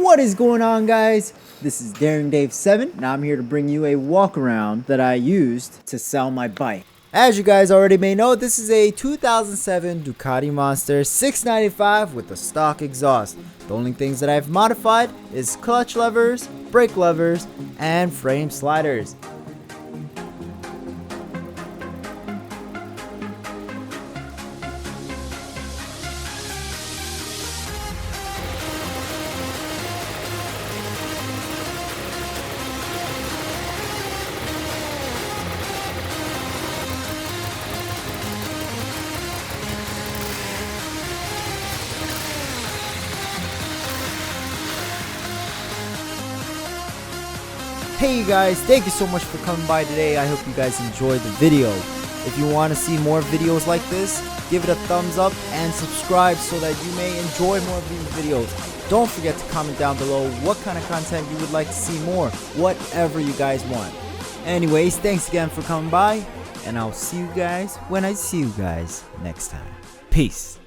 What is going on, guys? This is Daring Dave 7 and I'm here to bring you a walk around that I used to sell my bike. As you guys already may know, this is a 2007 Ducati Monster 695 with a stock exhaust. The only things that I've modified is clutch levers, brake levers, and frame sliders. Hey you guys, thank you so much for coming by today. I hope you guys enjoyed the video. If you want to see more videos like this, give it a thumbs up and subscribe so that you may enjoy more of these videos. Don't forget to comment down below what kind of content you would like to see more, whatever you guys want. Anyways, thanks again for coming by, and I'll see you guys when I see you guys next time. Peace.